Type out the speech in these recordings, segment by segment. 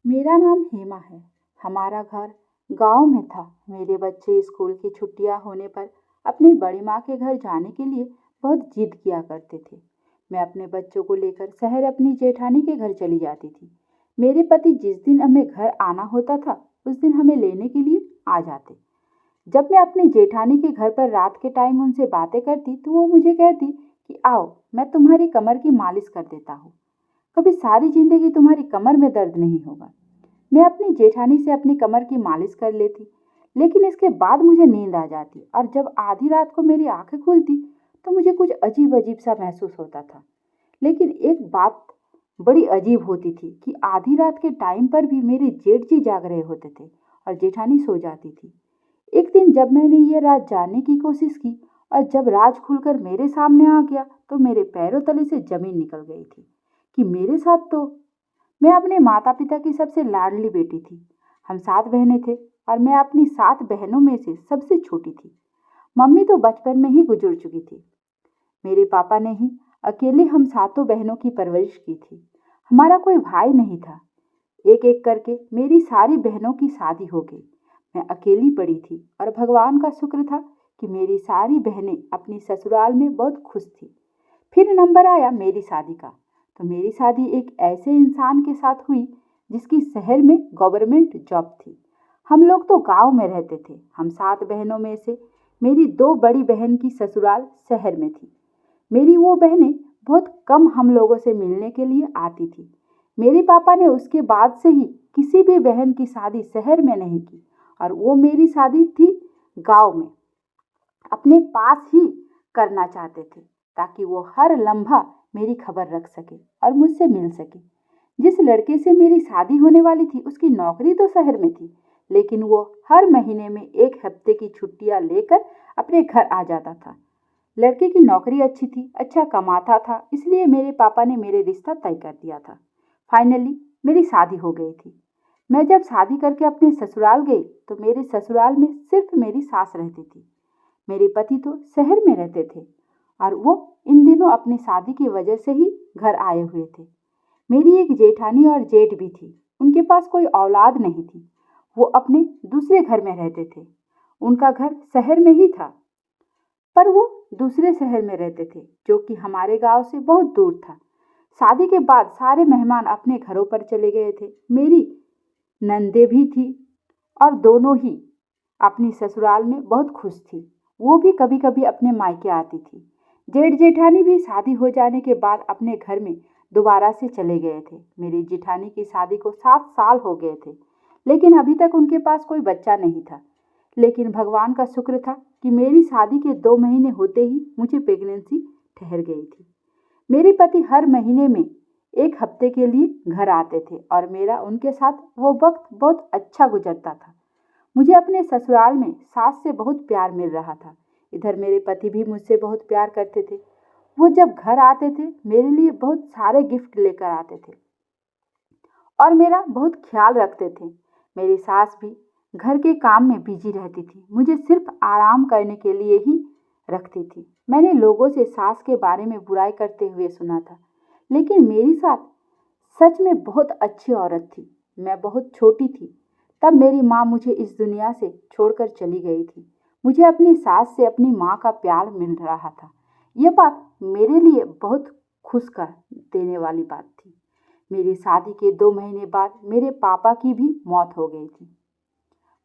मेरा नाम हेमा है। हमारा घर गांव में था। मेरे बच्चे स्कूल की छुट्टियां होने पर अपनी बड़ी माँ के घर जाने के लिए बहुत जिद किया करते थे। मैं अपने बच्चों को लेकर शहर अपनी जेठानी के घर चली जाती थी। मेरे पति जिस दिन हमें घर आना होता था उस दिन हमें लेने के लिए आ जाते। जब मैं अपनी जेठानी के घर पर रात के टाइम उनसे बातें करती तो वो मुझे कहती कि आओ, मैं तुम्हारी कमर की मालिश कर देता हूँ। कभी सारी जिंदगी तुम्हारी कमर में दर्द नहीं होगा। मैं अपनी जेठानी से अपनी कमर की मालिश कर लेती, लेकिन इसके बाद मुझे नींद आ जाती और जब आधी रात को मेरी आंखें खुलती तो मुझे कुछ अजीब अजीब सा महसूस होता था। लेकिन एक बात बड़ी अजीब होती थी कि आधी रात के टाइम पर भी मेरे जेठ जी जाग रहे होते थे और जेठानी सो जाती थी। एक दिन जब मैंने ये राज जानने की कोशिश की और जब राज खुलकर मेरे सामने आ गया तो मेरे पैरों तले से जमीन निकल गई थी कि मेरे साथ तो मैं अपने माता पिता की सबसे लाडली बेटी थी। हम 7 बहनें थे और मैं अपनी 7 बहनों में से सबसे छोटी थी। मम्मी तो बचपन में ही गुजर चुकी थी। मेरे पापा ने ही अकेले हम सातों बहनों की परवरिश की थी। हमारा कोई भाई नहीं था। एक एक करके मेरी सारी बहनों की शादी हो गई। मैं अकेली पड़ी थी और भगवान का शुक्र था कि मेरी सारी बहनें अपनी ससुराल में बहुत खुश थी। फिर नंबर आया मेरी शादी का। तो मेरी शादी एक ऐसे इंसान के साथ हुई जिसकी शहर में गवर्नमेंट जॉब थी। हम लोग तो गांव में रहते थे। हम 7 बहनों में से मेरी 2 बड़ी बहन की ससुराल शहर में थी। मेरी वो बहनें बहुत कम हम लोगों से मिलने के लिए आती थी। मेरे पापा ने उसके बाद से ही किसी भी बहन की शादी शहर में नहीं की और वो मेरी शादी थी गांव में अपने पास ही करना चाहते थे ताकि वो हर लम्हा मेरी खबर रख सके और मुझसे मिल सके। जिस लड़के से मेरी शादी होने वाली थी उसकी नौकरी तो शहर में थी, लेकिन वो हर महीने में 1 हफ्ते की छुट्टियां लेकर अपने घर आ जाता था। लड़के की नौकरी अच्छी थी, अच्छा कमाता था, इसलिए मेरे पापा ने मेरे रिश्ता तय कर दिया था। फाइनली मेरी शादी हो गई थी। मैं जब शादी करके अपने ससुराल गई तो मेरे ससुराल में सिर्फ मेरी सास रहती थी। मेरे पति तो शहर में रहते थे और वो इन दिनों अपनी शादी की वजह से ही घर आए हुए थे। मेरी एक जेठानी और जेठ भी थी। उनके पास कोई औलाद नहीं थी। वो अपने दूसरे घर में रहते थे। उनका घर शहर में ही था, पर वो दूसरे शहर में रहते थे जो कि हमारे गांव से बहुत दूर था। शादी के बाद सारे मेहमान अपने घरों पर चले गए थे। मेरी नंदे भी थी और दोनों ही अपनी ससुराल में बहुत खुश थी। वो भी कभी कभी अपने मायके आती थी। जेठ जेठानी भी शादी हो जाने के बाद अपने घर में दोबारा से चले गए थे। मेरी जेठानी की शादी को 7 साल हो गए थे, लेकिन अभी तक उनके पास कोई बच्चा नहीं था। लेकिन भगवान का शुक्र था कि मेरी शादी के 2 महीने होते ही मुझे प्रेगनेंसी ठहर गई थी। मेरे पति हर महीने में 1 हफ्ते के लिए घर आते थे और मेरा उनके साथ वो वक्त बहुत अच्छा गुजरता था। मुझे अपने ससुराल में सास से बहुत प्यार मिल रहा था। इधर मेरे पति भी मुझसे बहुत प्यार करते थे। वो जब घर आते थे मेरे लिए बहुत सारे गिफ्ट लेकर आते थे और मेरा बहुत ख्याल रखते थे। मेरी सास भी घर के काम में बिजी रहती थी। मुझे सिर्फ आराम करने के लिए ही रखती थी। मैंने लोगों से सास के बारे में बुराई करते हुए सुना था, लेकिन मेरी सास सच में बहुत अच्छी औरत थी। मैं बहुत छोटी थी तब मेरी माँ मुझे इस दुनिया से छोड़कर चली गई थी। मुझे अपनी सास से अपनी माँ का प्यार मिल रहा था। यह बात मेरे लिए बहुत खुश कर देने वाली बात थी। मेरी शादी के 2 महीने बाद मेरे पापा की भी मौत हो गई थी।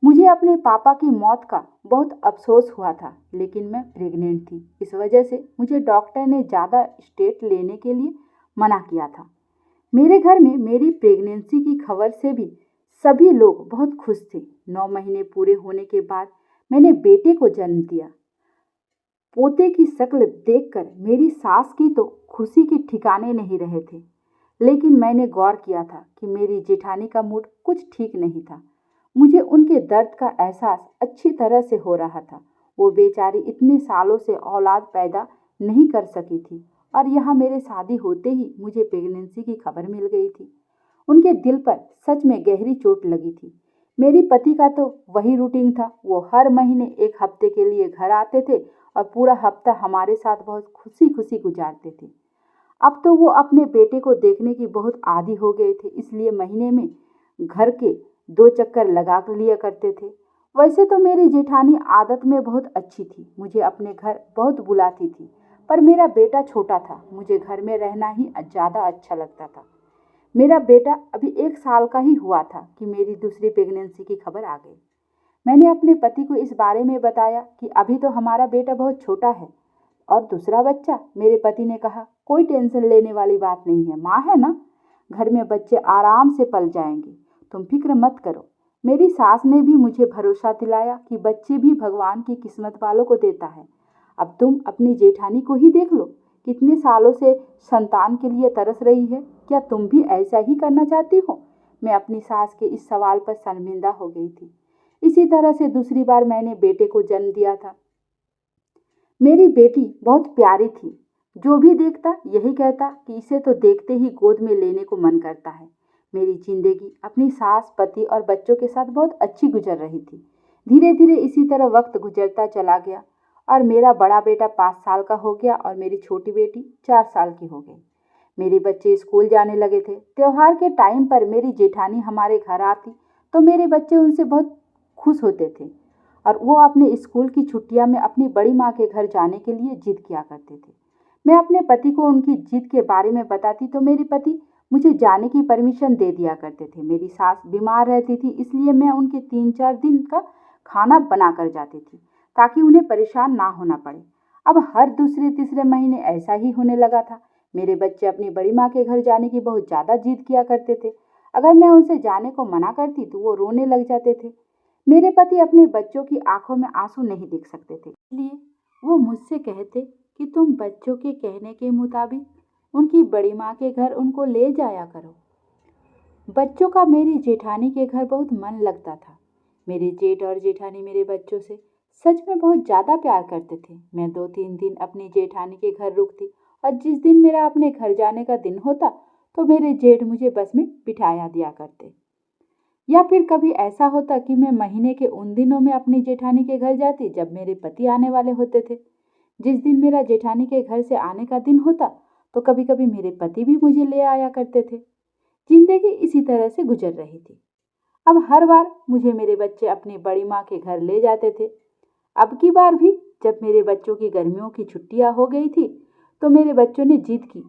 मुझे अपने पापा की मौत का बहुत अफसोस हुआ था, लेकिन मैं प्रेग्नेंट थी। इस वजह से मुझे डॉक्टर ने ज़्यादा स्टेट लेने के लिए मना किया था। मेरे घर में मेरी प्रेगनेंसी की खबर से भी सभी लोग बहुत खुश थे। 9 महीने पूरे होने के बाद मैंने बेटे को जन्म दिया। पोते की शक्ल देखकर मेरी सास की तो खुशी के ठिकाने नहीं रहे थे, लेकिन मैंने गौर किया था कि मेरी जेठानी का मूड कुछ ठीक नहीं था। मुझे उनके दर्द का एहसास अच्छी तरह से हो रहा था। वो बेचारी इतने सालों से औलाद पैदा नहीं कर सकी थी और यहाँ मेरे शादी होते ही मुझे प्रेगनेंसी की खबर मिल गई थी। उनके दिल पर सच में गहरी चोट लगी थी। मेरी पति का तो वही रूटीन था। वो हर महीने 1 हफ्ते के लिए घर आते थे और पूरा हफ्ता हमारे साथ बहुत खुशी खुशी गुजारते थे। अब तो वो अपने बेटे को देखने की बहुत आदी हो गए थे, इसलिए महीने में घर के 2 चक्कर लगा कर लिया करते थे। वैसे तो मेरी जेठानी आदत में बहुत अच्छी थी, मुझे अपने घर बहुत बुलाती थी, पर मेरा बेटा छोटा था, मुझे घर में रहना ही ज़्यादा अच्छा लगता था। मेरा बेटा अभी 1 साल का ही हुआ था कि मेरी दूसरी प्रेगनेंसी की खबर आ गई। मैंने अपने पति को इस बारे में बताया कि अभी तो हमारा बेटा बहुत छोटा है और दूसरा बच्चा। मेरे पति ने कहा, कोई टेंशन लेने वाली बात नहीं है, माँ है ना, घर में बच्चे आराम से पल जाएंगे, तुम फिक्र मत करो। मेरी सास ने भी मुझे भरोसा दिलाया कि बच्चे भी भगवान की किस्मत वालों को देता है। अब तुम अपनी जेठानी को ही देख लो, कितने सालों से संतान के लिए तरस रही है, क्या तुम भी ऐसा ही करना चाहती हो? मैं अपनी सास के इस सवाल पर शर्मिंदा हो गई थी। इसी तरह से दूसरी बार मैंने बेटे को जन्म दिया था। मेरी बेटी बहुत प्यारी थी, जो भी देखता यही कहता कि इसे तो देखते ही गोद में लेने को मन करता है। मेरी जिंदगी अपनी सास, पति और बच्चों के साथ बहुत अच्छी गुजर रही थी। धीरे धीरे इसी तरह वक्त गुजरता चला गया और मेरा बड़ा बेटा 5 साल का हो गया और मेरी छोटी बेटी 4 साल की हो गई। मेरे बच्चे स्कूल जाने लगे थे। त्योहार के टाइम पर मेरी जेठानी हमारे घर आती तो मेरे बच्चे उनसे बहुत खुश होते थे और वो अपने स्कूल की छुट्टियां में अपनी बड़ी माँ के घर जाने के लिए जिद किया करते थे। मैं अपने पति को उनकी जिद के बारे में बताती तो मेरे पति मुझे जाने की परमिशन दे दिया करते थे। मेरी सास बीमार रहती थी, इसलिए मैं उनके 3-4 दिन का खाना बना कर जाती थी ताकि उन्हें परेशान ना होना पड़े। अब हर दूसरे तीसरे महीने ऐसा ही होने लगा था। मेरे बच्चे अपनी बड़ी माँ के घर जाने की बहुत ज़्यादा जिद किया करते थे। अगर मैं उनसे जाने को मना करती तो वो रोने लग जाते थे। मेरे पति अपने बच्चों की आंखों में आंसू नहीं देख सकते थे, इसलिए वो मुझसे कहते कि तुम बच्चों के कहने के मुताबिक उनकी बड़ी माँ के घर उनको ले जाया करो। बच्चों का मेरी जेठानी के घर बहुत मन लगता था। मेरे जेठ और जेठानी मेरे बच्चों से सच में बहुत ज़्यादा प्यार करते थे। मैं 2-3 दिन अपनी जेठानी के घर रुकती और जिस दिन मेरा अपने घर जाने का दिन होता तो मेरे जेठ मुझे बस में बिठाया दिया करते। या फिर कभी ऐसा होता कि मैं महीने के उन दिनों में अपनी जेठानी के घर जाती जब मेरे पति आने वाले होते थे। जिस दिन मेरा जेठानी के घर से आने का दिन होता तो कभी कभी मेरे पति भी मुझे ले आया करते थे। जिंदगी इसी तरह से गुजर रही थी। अब हर बार मुझे मेरे बच्चे अपनी बड़ी माँ के घर ले जाते थे। अब की बार भी जब मेरे बच्चों की गर्मियों की छुट्टियां हो गई थी तो मेरे बच्चों ने जिद की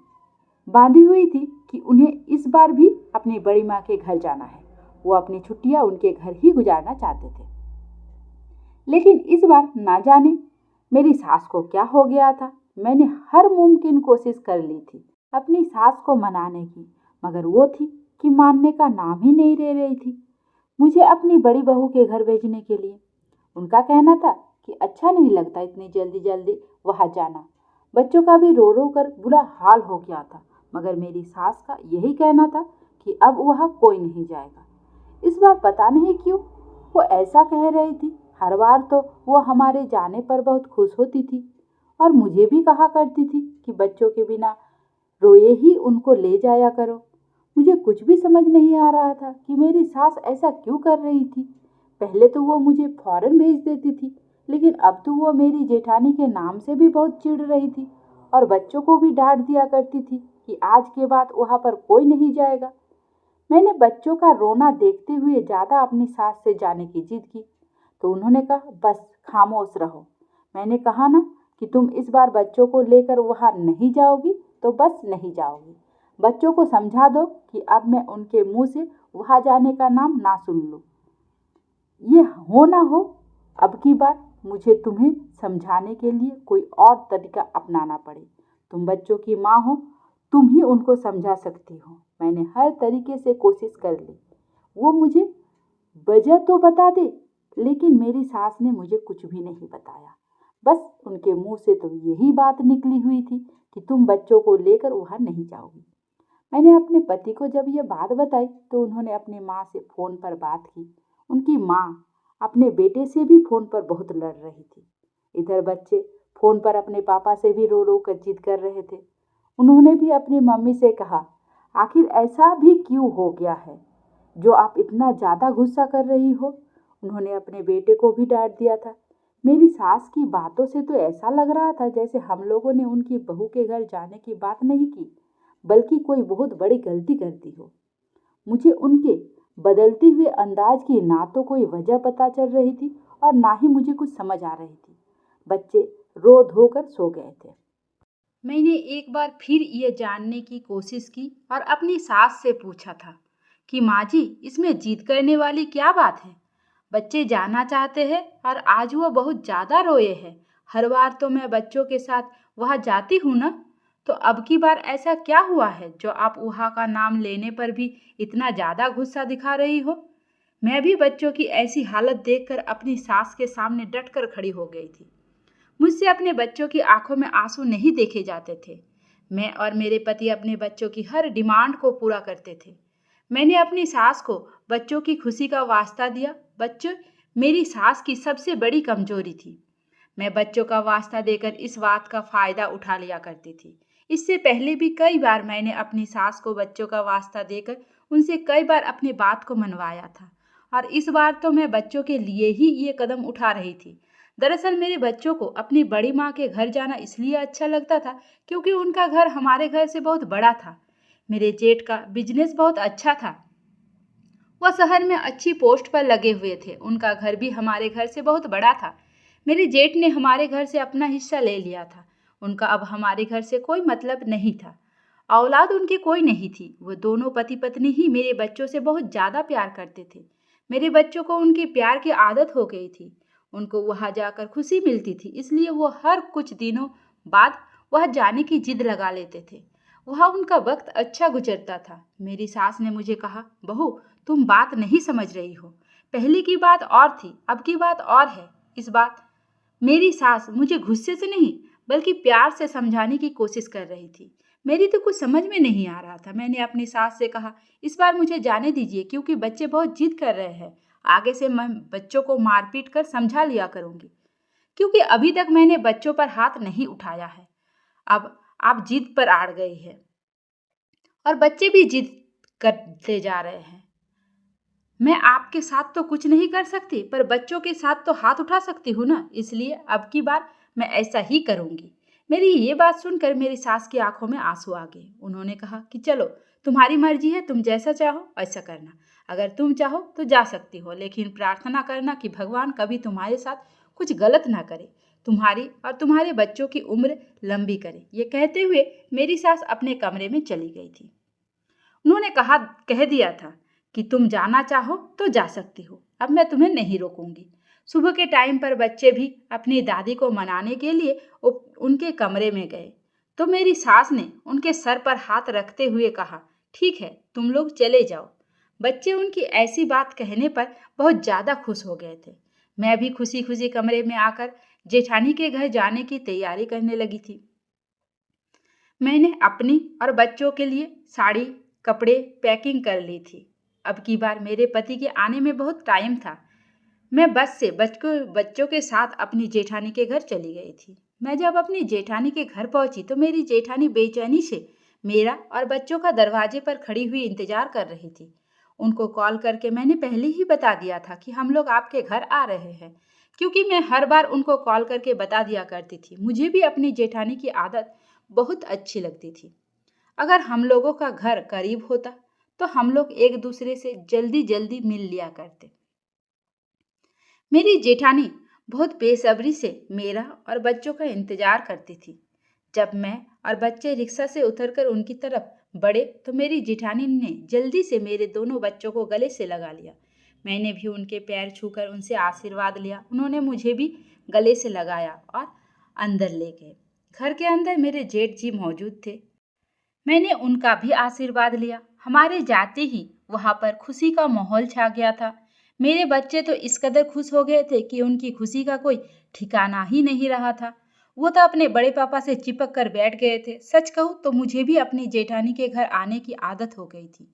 बांधी हुई थी कि उन्हें इस बार भी अपनी बड़ी माँ के घर जाना है। वो अपनी छुट्टियां उनके घर ही गुजारना चाहते थे। लेकिन इस बार ना जाने मेरी सास को क्या हो गया था। मैंने हर मुमकिन कोशिश कर ली थी अपनी सास को मनाने की, मगर वो थी कि मानने का नाम ही नहीं ले रही थी मुझे अपनी बड़ी बहू के घर भेजने के लिए। उनका कहना था कि अच्छा नहीं लगता इतनी जल्दी जल्दी वहां जाना। बच्चों का भी रो रो कर बुरा हाल हो गया था, मगर मेरी सास का यही कहना था कि अब वहां कोई नहीं जाएगा। इस बार पता नहीं क्यों वो ऐसा कह रही थी। हर बार तो वो हमारे जाने पर बहुत खुश होती थी और मुझे भी कहा करती थी कि बच्चों के बिना रोए ही उनको ले जाया करो। मुझे कुछ भी समझ नहीं आ रहा था कि मेरी सास ऐसा क्यों कर रही थी। पहले तो वो मुझे फौरन भेज देती थी, लेकिन अब तो वो मेरी जेठानी के नाम से भी बहुत चिढ़ रही थी और बच्चों को भी डांट दिया करती थी कि आज के बाद वहां पर कोई नहीं जाएगा। मैंने बच्चों का रोना देखते हुए ज़्यादा अपनी सास से जाने की जिद की तो उन्होंने कहा, बस खामोश रहो। मैंने कहा ना कि तुम इस बार बच्चों को लेकर वहां नहीं जाओगी तो बस नहीं जाओगी। बच्चों को समझा दो कि अब मैं उनके मुंह से वहां जाने का नाम ना सुन लूं। ये हो ना हो, अब की बार मुझे तुम्हें समझाने के लिए कोई और तरीका अपनाना पड़े। तुम बच्चों की माँ हो, तुम ही उनको समझा सकती हो। मैंने हर तरीके से कोशिश कर ली, वो मुझे वजह तो बता दे, लेकिन मेरी सास ने मुझे कुछ भी नहीं बताया। बस उनके मुंह से तो यही बात निकली हुई थी कि तुम बच्चों को लेकर वहां नहीं जाओगी। मैंने अपने पति को जब ये बात बताई तो उन्होंने अपनी माँ से फोन पर बात की। उनकी माँ अपने बेटे से भी फोन पर बहुत लड़ रही थी। इधर बच्चे फोन पर अपने पापा से भी रो रो कर जिद कर रहे थे। उन्होंने भी अपनी मम्मी से कहा, आखिर ऐसा भी क्यों हो गया है जो आप इतना ज़्यादा गुस्सा कर रही हो। उन्होंने अपने बेटे को भी डांट दिया था। मेरी सास की बातों से तो ऐसा लग रहा था जैसे हम लोगों ने उनकी बहू के घर जाने की बात नहीं की, बल्कि कोई बहुत बड़ी गलती कर दी हो। मुझे उनके बदलते हुए अंदाज की ना तो कोई वजह पता चल रही थी और ना ही मुझे कुछ समझ आ रही थी। बच्चे रो धोकर सो गए थे। मैंने एक बार फिर ये जानने की कोशिश की और अपनी सास से पूछा था कि माँ जी, इसमें जिद करने वाली क्या बात है? बच्चे जाना चाहते हैं और आज वो बहुत ज़्यादा रोए हैं। हर बार तो मैं बच्चों के साथ वहाँ जाती हूँ ना, तो अब की बार ऐसा क्या हुआ है जो आप वहाँ का नाम लेने पर भी इतना ज़्यादा गुस्सा दिखा रही हो? मैं भी बच्चों की ऐसी हालत देखकर अपनी सास के सामने डटकर खड़ी हो गई थी। मुझसे अपने बच्चों की आंखों में आंसू नहीं देखे जाते थे। मैं और मेरे पति अपने बच्चों की हर डिमांड को पूरा करते थे। मैंने अपनी सास को बच्चों की खुशी का वास्ता दिया। बच्चे मेरी सास की सबसे बड़ी कमजोरी थी। मैं बच्चों का वास्ता देकर इस बात का फायदा उठा लिया करती थी। इससे पहले भी कई बार मैंने अपनी सास को बच्चों का वास्ता देकर उनसे कई बार अपनी बात को मनवाया था, और इस बार तो मैं बच्चों के लिए ही ये कदम उठा रही थी। दरअसल मेरे बच्चों को अपनी बड़ी माँ के घर जाना इसलिए अच्छा लगता था क्योंकि उनका घर हमारे घर से बहुत बड़ा था। मेरे जेठ का बिजनेस बहुत अच्छा था। वह शहर में अच्छी पोस्ट पर लगे हुए थे। उनका घर भी हमारे घर से बहुत बड़ा था। मेरे जेठ ने हमारे घर से अपना हिस्सा ले लिया था। उनका अब हमारे घर से कोई मतलब नहीं था। औलाद उनकी कोई नहीं थी। वो दोनों पति पत्नी ही मेरे बच्चों से बहुत ज़्यादा प्यार करते थे। मेरे बच्चों को उनके प्यार की आदत हो गई थी। उनको वहाँ जाकर खुशी मिलती थी, इसलिए वो हर कुछ दिनों बाद वह जाने की जिद लगा लेते थे। वहाँ उनका वक्त अच्छा गुजरता था। मेरी सास ने मुझे कहा, बहू, तुम बात नहीं समझ रही हो। पहले की बात और थी, अब की बात और है। इस बात मेरी सास मुझे गुस्से से नहीं बल्कि प्यार से समझाने की कोशिश कर रही थी। मेरी तो कुछ समझ में नहीं आ रहा था। मैंने अपनी सास से कहा, इस बार मुझे जाने दीजिए क्योंकि बच्चे बहुत जिद कर रहे हैं। आगे से मैं बच्चों को मारपीट कर समझा लिया करूंगी, क्योंकि अभी तक मैंने बच्चों पर हाथ नहीं उठाया है। अब आप जिद पर अड़ गई है और बच्चे भी जिद करते जा रहे हैं। मैं आपके साथ तो कुछ नहीं कर सकती, पर बच्चों के साथ तो हाथ उठा सकती हूँ ना, इसलिए अब की बार मैं ऐसा ही करूंगी। मेरी ये बात सुनकर मेरी सास की आंखों में आंसू आ गए। उन्होंने कहा कि चलो, तुम्हारी मर्जी है, तुम जैसा चाहो ऐसा करना। अगर तुम चाहो तो जा सकती हो, लेकिन प्रार्थना करना कि भगवान कभी तुम्हारे साथ कुछ गलत ना करे, तुम्हारी और तुम्हारे बच्चों की उम्र लंबी करे। ये कहते हुए मेरी सास अपने कमरे में चली गई थी। उन्होंने कह दिया था कि तुम जाना चाहो तो जा सकती हो, अब मैं तुम्हें नहीं रोकूंगी। सुबह के टाइम पर बच्चे भी अपनी दादी को मनाने के लिए उनके कमरे में गए, तो मेरी सास ने उनके सर पर हाथ रखते हुए कहा, ठीक है, तुम लोग चले जाओ। बच्चे उनकी ऐसी बात कहने पर बहुत ज़्यादा खुश हो गए थे। मैं भी खुशी खुशी कमरे में आकर जेठानी के घर जाने की तैयारी करने लगी थी। मैंने अपनी और बच्चों के लिए साड़ी कपड़े पैकिंग कर ली थी। अब की बार मेरे पति के आने में बहुत टाइम था। मैं बस से बच्चों के साथ अपनी जेठानी के घर चली गई थी। मैं जब अपनी जेठानी के घर पहुंची तो मेरी जेठानी बेचैनी से मेरा और बच्चों का दरवाजे पर खड़ी हुई इंतजार कर रही थी। उनको कॉल करके मैंने पहले ही बता दिया था कि हम लोग आपके घर आ रहे हैं, क्योंकि मैं हर बार उनको कॉल करके बता दिया करती थी। मुझे भी अपनी जेठानी की आदत बहुत अच्छी लगती थी। अगर हम लोगों का घर करीब होता तो हम लोग एक दूसरे से जल्दी जल्दी मिल लिया करते। मेरी जेठानी बहुत बेसब्री से मेरा और बच्चों का इंतजार करती थी। जब मैं और बच्चे रिक्शा से उतरकर उनकी तरफ बढ़े तो मेरी जेठानी ने जल्दी से मेरे दोनों बच्चों को गले से लगा लिया। मैंने भी उनके पैर छूकर उनसे आशीर्वाद लिया। उन्होंने मुझे भी गले से लगाया और अंदर ले गए। घर के अंदर मेरे जेठ जी मौजूद थे। मैंने उनका भी आशीर्वाद लिया। हमारे जाते ही वहां पर खुशी का माहौल छा गया था। मेरे बच्चे तो इस कदर खुश हो गए थे कि उनकी खुशी का कोई ठिकाना ही नहीं रहा था। वो तो अपने बड़े पापा से चिपक कर बैठ गए थे। सच कहूँ तो मुझे भी अपनी जेठानी के घर आने की आदत हो गई थी।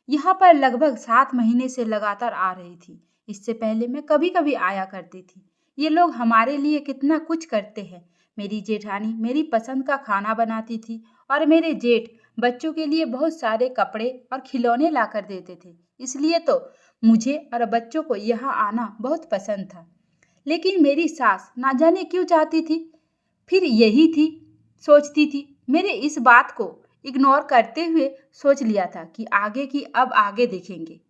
यहाँ पर लगभग 7 महीने से लगातार आ रही थी। इससे पहले मैं कभी कभी आया करती थी। ये लोग हमारे लिए कितना कुछ करते हैं। मेरी जेठानी मेरी पसंद का खाना बनाती थी और मेरे जेठ बच्चों के लिए बहुत सारे कपड़े और खिलौने लाकर देते थे। इसलिए तो मुझे और बच्चों को यहाँ आना बहुत पसंद था। लेकिन मेरी सास ना जाने क्यों चाहती थी। फिर यही थी, सोचती थी। मेरे इस बात को इग्नोर करते हुए सोच लिया था कि आगे की अब आगे देखेंगे।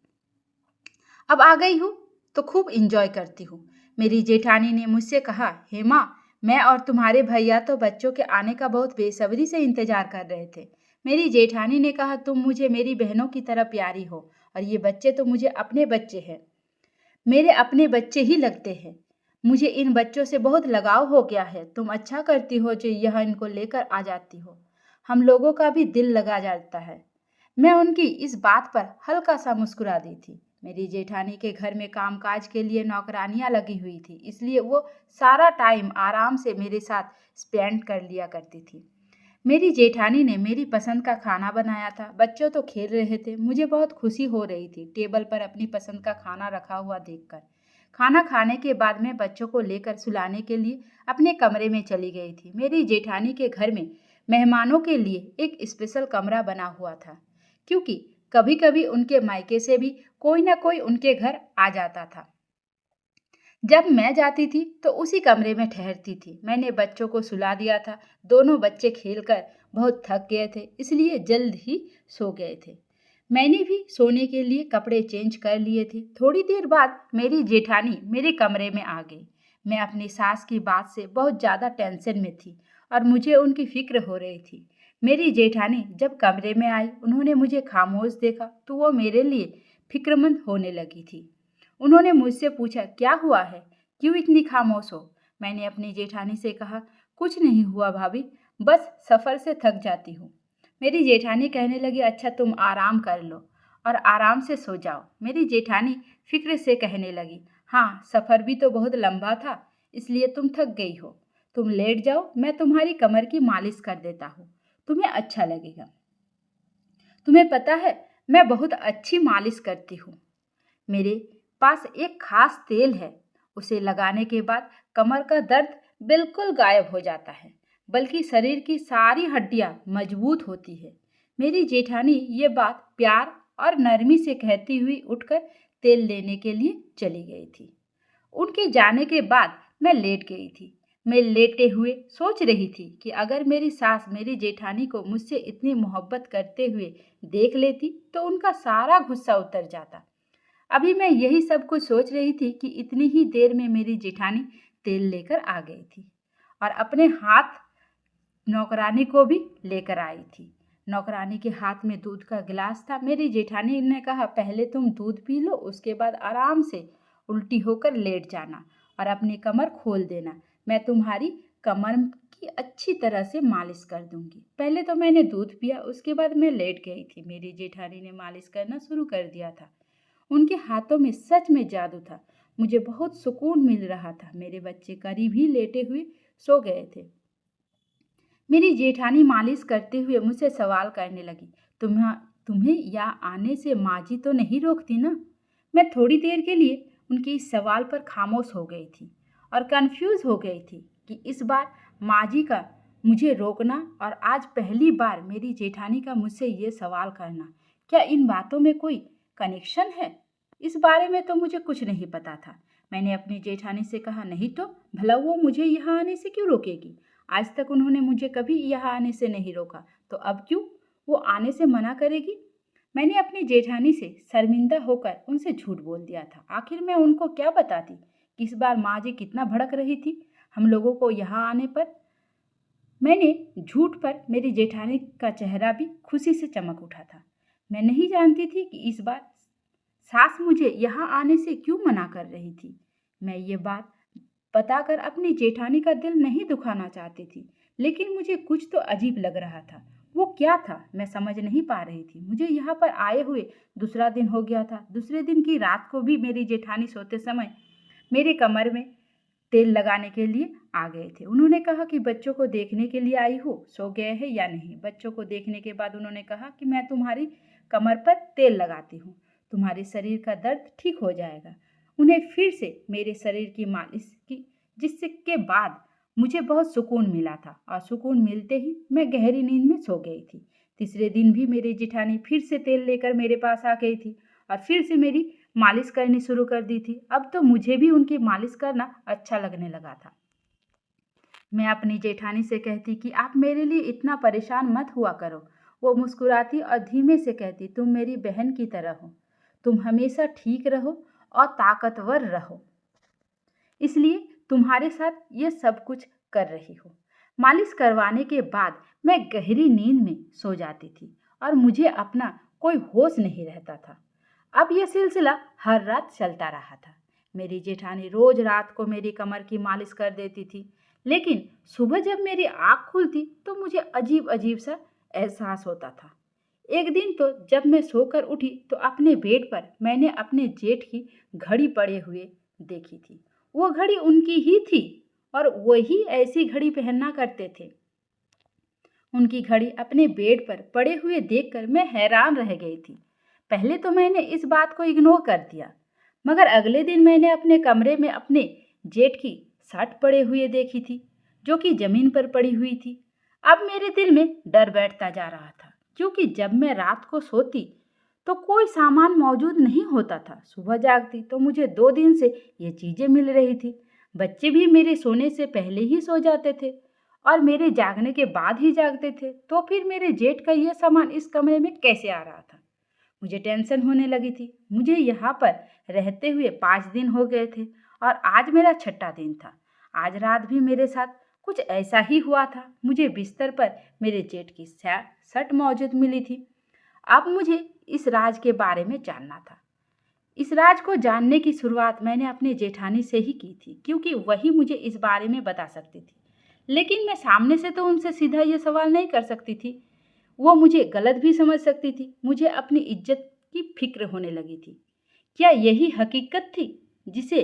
अब आ गई हूँ तो खूब इंजॉय करती हूँ। मेरी जेठानी ने मुझसे कहा, हेमा, मैं और तुम्हारे भैया तो बच्चों के आने का बहुत बेसब्री से इंतजार कर रहे थे। मेरी जेठानी ने कहा, तुम मुझे मेरी बहनों की तरह प्यारी हो और ये बच्चे तो मुझे अपने बच्चे हैं, मेरे अपने बच्चे ही लगते हैं। मुझे इन बच्चों से बहुत लगाव हो गया है। तुम अच्छा करती हो जो यह इनको लेकर आ जाती हो। हम लोगों का भी दिल लगा जाता है। मैं उनकी इस बात पर हल्का सा मुस्कुरा दी थी। मेरी जेठानी के घर में कामकाज के लिए नौकरानियां लगी हुई थी, इसलिए वो सारा टाइम आराम से मेरे साथ स्पेंड कर लिया करती थी। मेरी जेठानी ने मेरी पसंद का खाना बनाया था। बच्चों तो खेल रहे थे। मुझे बहुत खुशी हो रही थी टेबल पर अपनी पसंद का खाना रखा हुआ देखकर। खाना खाने के बाद मैं बच्चों को लेकर सुलाने के लिए अपने कमरे में चली गई थी। मेरी जेठानी के घर में मेहमानों के लिए एक स्पेशल कमरा बना हुआ था, क्योंकि कभी कभी उनके मायके से भी कोई ना कोई उनके घर आ जाता था। जब मैं जाती थी तो उसी कमरे में ठहरती थी। मैंने बच्चों को सुला दिया था। दोनों बच्चे खेलकर बहुत थक गए थे, इसलिए जल्द ही सो गए थे। मैंने भी सोने के लिए कपड़े चेंज कर लिए थे। थोड़ी देर बाद मेरी जेठानी मेरे कमरे में आ गई। मैं अपनी सास की बात से बहुत ज़्यादा टेंशन में थी और मुझे उनकी फिक्र हो रही थी। मेरी जेठानी जब कमरे में आई, उन्होंने मुझे खामोश देखा तो वो मेरे लिए फिक्रमंद होने लगी थी। उन्होंने मुझसे पूछा, क्या हुआ है, क्यों इतनी खामोश हो? मैंने अपनी जेठानी से कहा, कुछ नहीं हुआ भाभी, बस सफ़र से थक जाती हूँ। मेरी जेठानी कहने लगी, अच्छा तुम आराम कर लो और आराम से सो जाओ। मेरी जेठानी फिक्र से कहने लगी, हाँ सफ़र भी तो बहुत लंबा था, इसलिए तुम थक गई हो। तुम लेट जाओ, मैं तुम्हारी कमर की मालिश कर देता हूँ, तुम्हें अच्छा लगेगा। तुम्हें पता है, मैं बहुत अच्छी मालिश करती हूँ। मेरे पास एक खास तेल है, उसे लगाने के बाद कमर का दर्द बिल्कुल गायब हो जाता है, बल्कि शरीर की सारी हड्डियां मजबूत होती है। मेरी जेठानी ये बात प्यार और नरमी से कहती हुई उठकर तेल लेने के लिए चली गई थी। उनके जाने के बाद मैं लेट गई थी। मैं लेटे हुए सोच रही थी कि अगर मेरी सास मेरी जेठानी को मुझसे इतनी मोहब्बत करते हुए देख लेती तो उनका सारा गुस्सा उतर जाता। अभी मैं यही सब कुछ सोच रही थी कि इतनी ही देर में मेरी जेठानी तेल लेकर आ गई थी और अपने हाथ नौकरानी को भी लेकर आई थी। नौकरानी के हाथ में दूध का गिलास था। मेरी जेठानी ने कहा, पहले तुम दूध पी लो, उसके बाद आराम से उल्टी होकर लेट जाना और अपनी कमर खोल देना। मैं तुम्हारी कमर की अच्छी तरह से मालिश कर दूंगी। पहले तो मैंने दूध पिया, उसके बाद मैं लेट गई थी। मेरी जेठानी ने मालिश करना शुरू कर दिया था। उनके हाथों में सच में जादू था। मुझे बहुत सुकून मिल रहा था। मेरे बच्चे करीब ही लेटे हुए सो गए थे। मेरी जेठानी मालिश करते हुए मुझसे सवाल करने लगी, तुम्हें यहाँ आने से माँ जी तो नहीं रोकती ना? मैं थोड़ी देर के लिए उनके इस सवाल पर खामोश हो गई थी और कंफ्यूज हो गई थी कि इस बार माँ जी का मुझे रोकना और आज पहली बार मेरी जेठानी का मुझसे ये सवाल करना, क्या इन बातों में कोई कनेक्शन है? इस बारे में तो मुझे कुछ नहीं पता था। मैंने अपनी जेठानी से कहा, नहीं तो भला वो मुझे यहाँ आने से क्यों रोकेगी? आज तक उन्होंने मुझे कभी यहाँ आने से नहीं रोका, तो अब क्यों वो आने से मना करेगी? मैंने अपनी जेठानी से शर्मिंदा होकर उनसे झूठ बोल दिया था। आखिर मैं उनको क्या बताती कि इस बार माँ जी कितना भड़क रही थी हम लोगों को यहाँ आने पर। मैंने झूठ पर मेरी जेठानी का चेहरा भी खुशी से चमक उठा था। मैं नहीं जानती थी कि इस बार सास मुझे यहाँ आने से क्यों मना कर रही थी। मैं ये बात बताकर अपनी जेठानी का दिल नहीं दुखाना चाहती थी, लेकिन मुझे कुछ तो अजीब लग रहा था। वो क्या था मैं समझ नहीं पा रही थी। मुझे यहाँ पर आए हुए दूसरा दिन हो गया था। दूसरे दिन की रात को भी मेरी जेठानी सोते समय मेरे कमर में तेल लगाने के लिए आ गए थे। उन्होंने कहा कि बच्चों को देखने के लिए आई हो, सो गए हैं या नहीं। बच्चों को देखने के बाद उन्होंने कहा कि मैं तुम्हारी कमर पर तेल लगाती हूँ, तुम्हारे शरीर का दर्द ठीक हो जाएगा। उन्हें फिर से मेरे शरीर की मालिश की, जिससे के बाद मुझे बहुत सुकून मिला था और सुकून मिलते ही मैं गहरी नींद में सो गई थी। तीसरे दिन भी मेरी जेठानी फिर से तेल लेकर मेरे पास आ गई थी और फिर से मेरी मालिश करनी शुरू कर दी थी। अब तो मुझे भी उनकी मालिश करना अच्छा लगने लगा था। मैं अपनी जेठानी से कहती कि आप मेरे लिए इतना परेशान मत हुआ करो। वो मुस्कुराती और धीमे से कहती, तुम मेरी बहन की तरह हो, तुम हमेशा ठीक रहो और ताकतवर रहो, इसलिए तुम्हारे साथ ये सब कुछ कर रही हो। मालिश करवाने के बाद मैं गहरी नींद में सो जाती थी और मुझे अपना कोई होश नहीं रहता था। अब यह सिलसिला हर रात चलता रहा था। मेरी जेठानी रोज रात को मेरी कमर की मालिश कर देती थी, लेकिन सुबह जब मेरी आँख खुलती तो मुझे अजीब अजीब सा एहसास होता था। एक दिन तो जब मैं सोकर उठी तो अपने बेड पर मैंने अपने जेठ की घड़ी पड़े हुए देखी थी। वो घड़ी उनकी ही थी और वही ऐसी घड़ी पहनना करते थे। उनकी घड़ी अपने बेड पर पड़े हुए देखकर मैं हैरान रह गई थी। पहले तो मैंने इस बात को इग्नोर कर दिया, मगर अगले दिन मैंने अपने कमरे में अपने जेठ की शर्ट पड़े हुए देखी थी, जो कि जमीन पर पड़ी हुई थी। अब मेरे दिल में डर बैठता जा रहा था, क्योंकि जब मैं रात को सोती तो कोई सामान मौजूद नहीं होता था। सुबह जागती तो मुझे 2 दिन से ये चीजें मिल रही थी। बच्चे भी मेरे सोने से पहले ही सो जाते थे और मेरे जागने के बाद ही जागते थे, तो फिर मेरे जेठ का यह सामान इस कमरे में कैसे आ रहा था? मुझे टेंशन होने लगी थी। मुझे यहाँ पर रहते हुए 5 दिन हो गए थे और आज मेरा छठा दिन था। आज रात भी मेरे साथ कुछ ऐसा ही हुआ था। मुझे बिस्तर पर मेरे जेठ की शर्ट मौजूद मिली थी। अब मुझे इस राज के बारे में जानना था। इस राज को जानने की शुरुआत मैंने अपने जेठानी से ही की थी, क्योंकि वही मुझे इस बारे में बता सकती थी। लेकिन मैं सामने से तो उनसे सीधा ये सवाल नहीं कर सकती थी। वो मुझे गलत भी समझ सकती थी। मुझे अपनी इज्जत की फिक्र होने लगी थी। क्या यही हकीकत थी जिसे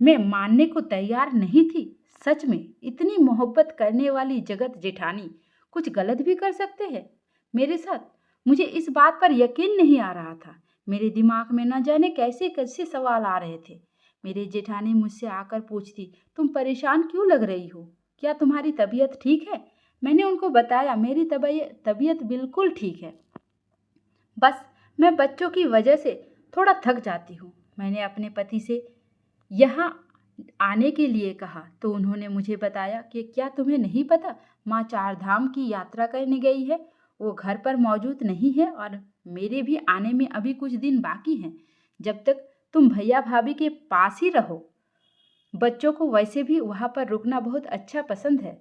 मैं मानने को तैयार नहीं थी? सच में इतनी मोहब्बत करने वाली जगत जेठानी कुछ गलत भी कर सकते हैं मेरे साथ? मुझे इस बात पर यकीन नहीं आ रहा था। मेरे दिमाग में न जाने कैसे कैसे सवाल आ रहे थे। मेरी जेठानी मुझसे आकर पूछती, तुम परेशान क्यों लग रही हो? क्या तुम्हारी तबीयत ठीक है? मैंने उनको बताया, मेरी तबीयत बिल्कुल ठीक है, बस मैं बच्चों की वजह से थोड़ा थक जाती हूँ। मैंने अपने पति से यहाँ आने के लिए कहा तो उन्होंने मुझे बताया कि क्या तुम्हें नहीं पता, माँ 4 धाम की यात्रा करने गई है, वो घर पर मौजूद नहीं है और मेरे भी आने में अभी कुछ दिन बाकी हैं। जब तक तुम भैया भाभी के पास ही रहो। बच्चों को वैसे भी वहाँ पर रुकना बहुत अच्छा पसंद है।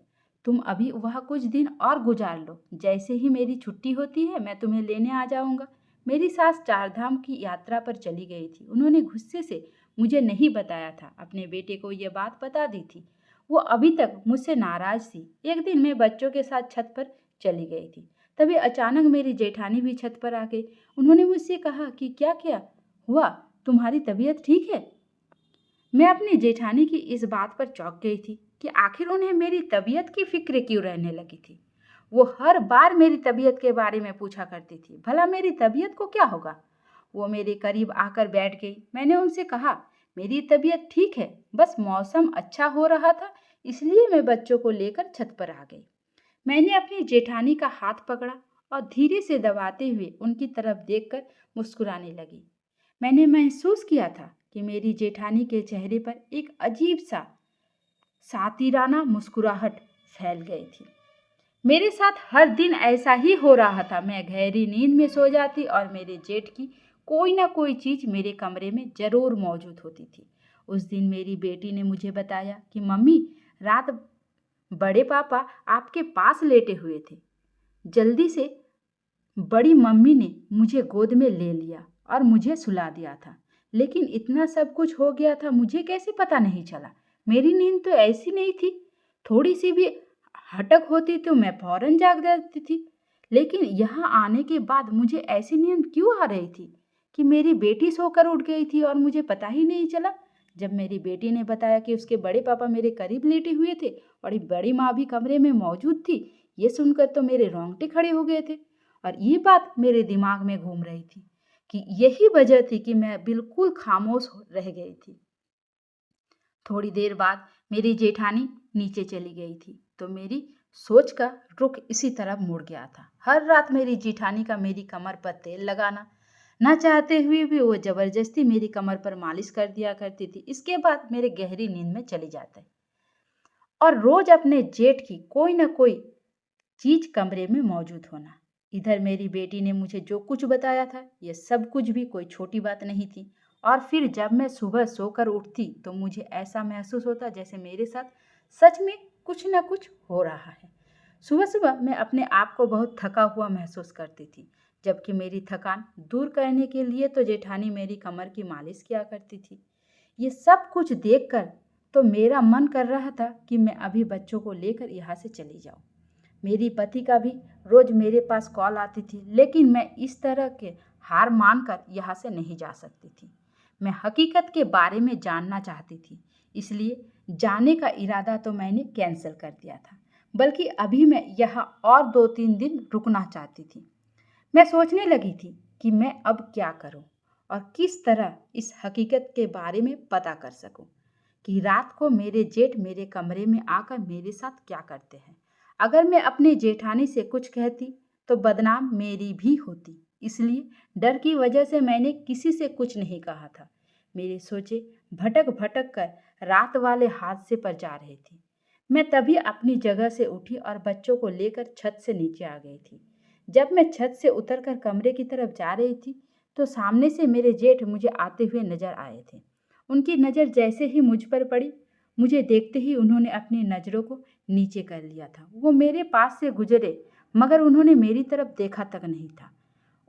तुम अभी वहाँ कुछ दिन और गुजार लो। जैसे ही मेरी छुट्टी होती है मैं तुम्हें लेने आ जाऊँगा। मेरी सास 4 धाम की यात्रा पर चली गई थी। उन्होंने गुस्से से मुझे नहीं बताया था। अपने बेटे को ये बात बता दी थी। वो अभी तक मुझसे नाराज थी। एक दिन मैं बच्चों के साथ छत पर चली गई थी। तभी अचानक मेरी जेठानी भी छत पर आ गई। उन्होंने मुझसे कहा कि क्या क्या हुआ, तुम्हारी तबीयत ठीक है? मैं अपनी जेठानी की इस बात पर चौंक गई थी कि आखिर उन्हें मेरी तबीयत की फिक्र क्यों रहने लगी थी। वो हर बार मेरी तबीयत के बारे में पूछा करती थी। भला मेरी तबीयत को क्या होगा? वो मेरे करीब आकर बैठ गई। मैंने उनसे कहा, मेरी तबीयत ठीक है, बस मौसम अच्छा हो रहा था, इसलिए मैं बच्चों को लेकर छत पर आ गई। मैंने अपनी जेठानी का हाथ पकड़ा और धीरे से दबाते हुए उनकी तरफ देखकर मुस्कुराने लगी। मैंने महसूस किया था कि मेरी जेठानी के चेहरे पर एक अजीब सा सातिराना मुस्कुराहट फैल गई थी। मेरे साथ हर दिन ऐसा ही हो रहा था। मैं गहरी नींद में सो जाती और मेरे जेठ की कोई ना कोई चीज मेरे कमरे में जरूर मौजूद होती थी। उस दिन मेरी बेटी ने मुझे बताया कि मम्मी, रात बड़े पापा आपके पास लेटे हुए थे। जल्दी से बड़ी मम्मी ने मुझे गोद में ले लिया और मुझे सुला दिया था। लेकिन इतना सब कुछ हो गया था, मुझे कैसे पता नहीं चला? मेरी नींद तो ऐसी नहीं थी। थोड़ी सी भी हटक होती तो मैं फौरन जाग जाती थी। लेकिन यहाँ आने के बाद मुझे ऐसी नींद क्यों आ रही थी कि मेरी बेटी सोकर उठ गई थी और मुझे पता ही नहीं चला। जब मेरी बेटी ने बताया कि उसके बड़े पापा मेरे करीब लेटे हुए थे और बड़ी माँ भी कमरे में मौजूद थी, ये सुनकर तो मेरे रोंगटे खड़े हो गए थे और ये बात मेरे दिमाग में घूम रही थी कि यही वजह थी कि मैं बिल्कुल खामोश रह गई थी। थोड़ी देर बाद मेरी जेठानी नीचे चली गई थी तो मेरी सोच का रुख इसी तरफ मुड़ गया था। हर रात मेरी जेठानी का मेरी कमर पर तेल लगाना, ना चाहते हुए भी वो जबरदस्ती मेरी कमर पर मालिश कर दिया करती थी। इसके बाद मेरे गहरी नींद में चली जाते और रोज अपने जेठ की कोई ना कोई चीज कमरे में मौजूद होना। इधर मेरी बेटी ने मुझे जो कुछ बताया था, ये सब कुछ भी कोई छोटी बात नहीं थी और फिर जब मैं सुबह सोकर उठती तो मुझे ऐसा महसूस होता जैसे मेरे साथ सच में कुछ न कुछ हो रहा है। सुबह सुबह मैं अपने आप को बहुत थका हुआ महसूस करती थी, जबकि मेरी थकान दूर करने के लिए तो जेठानी मेरी कमर की मालिश किया करती थी। ये सब कुछ देखकर तो मेरा मन कर रहा था कि मैं अभी बच्चों को लेकर यहाँ से चली जाऊँ। मेरी पति का भी रोज मेरे पास कॉल आती थी, लेकिन मैं इस तरह के हार मानकर यहाँ से नहीं जा सकती थी। मैं हकीकत के बारे में जानना चाहती थी, इसलिए जाने का इरादा तो मैंने कैंसिल कर दिया था, बल्कि अभी मैं यहाँ और 2-3 दिन रुकना चाहती थी। मैं सोचने लगी थी कि मैं अब क्या करूं और किस तरह इस हकीकत के बारे में पता कर सकूं कि रात को मेरे जेठ मेरे कमरे में आकर मेरे साथ क्या करते हैं। अगर मैं अपने जेठानी से कुछ कहती तो बदनाम मेरी भी होती, इसलिए डर की वजह से मैंने किसी से कुछ नहीं कहा था। मेरी सोचें भटक भटक कर रात वाले हादसे पर जा रही थी। मैं तभी अपनी जगह से उठी और बच्चों को लेकर छत से नीचे आ गई थी। जब मैं छत से उतरकर कमरे की तरफ जा रही थी तो सामने से मेरे जेठ मुझे आते हुए नजर आए थे। उनकी नज़र जैसे ही मुझ पर पड़ी, मुझे देखते ही उन्होंने अपनी नज़रों को नीचे कर लिया था। वो मेरे पास से गुजरे, मगर उन्होंने मेरी तरफ देखा तक नहीं था।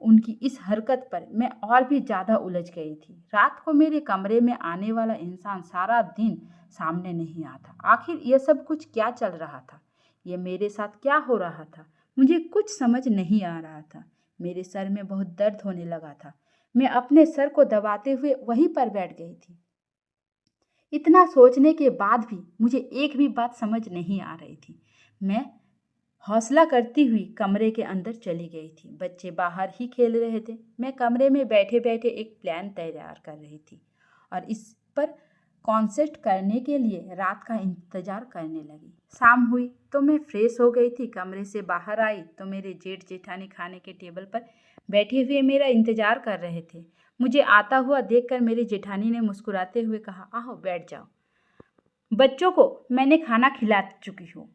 उनकी इस हरकत पर मैं और भी ज़्यादा उलझ गई थी। रात को मेरे कमरे में आने वाला इंसान सारा दिन सामने नहीं आता। आखिर यह सब कुछ क्या चल रहा था? ये मेरे साथ क्या हो रहा था? मुझे कुछ समझ नहीं आ रहा था। मेरे सर में बहुत दर्द होने लगा था। मैं अपने सर को दबाते हुए वहीं पर बैठ गई थी। इतना सोचने के बाद भी मुझे एक भी बात समझ नहीं आ रही थी। मैं हौसला करती हुई कमरे के अंदर चली गई थी। बच्चे बाहर ही खेल रहे थे। मैं कमरे में बैठे बैठे एक प्लान तैयार कर रही थी और इस पर कॉन्सेप्ट करने के लिए रात का इंतजार करने लगी। शाम हुई तो मैं फ्रेश हो गई थी। कमरे से बाहर आई तो मेरे जेठ जेठानी खाने के टेबल पर बैठे हुए मेरा इंतजार कर रहे थे। मुझे आता हुआ देखकर मेरी जेठानी ने मुस्कुराते हुए कहा, आओ बैठ जाओ, बच्चों को मैंने खाना खिला चुकी हूँ,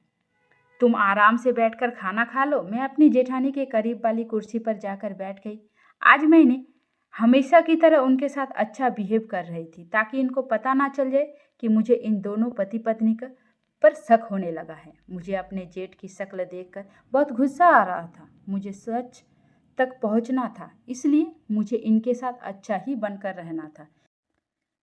तुम आराम से बैठकर खाना खा लो। मैं अपनी जेठानी के करीब वाली कुर्सी पर जाकर बैठ गई। आज मैंने हमेशा की तरह उनके साथ अच्छा बिहेव कर रही थी, ताकि इनको पता ना चल जाए कि मुझे इन दोनों पति पत्नी का पर शक होने लगा है। मुझे अपने जेठ की शक्ल देखकर बहुत गुस्सा आ रहा था। मुझे सच तक पहुंचना था, इसलिए मुझे इनके साथ अच्छा ही बनकर रहना था।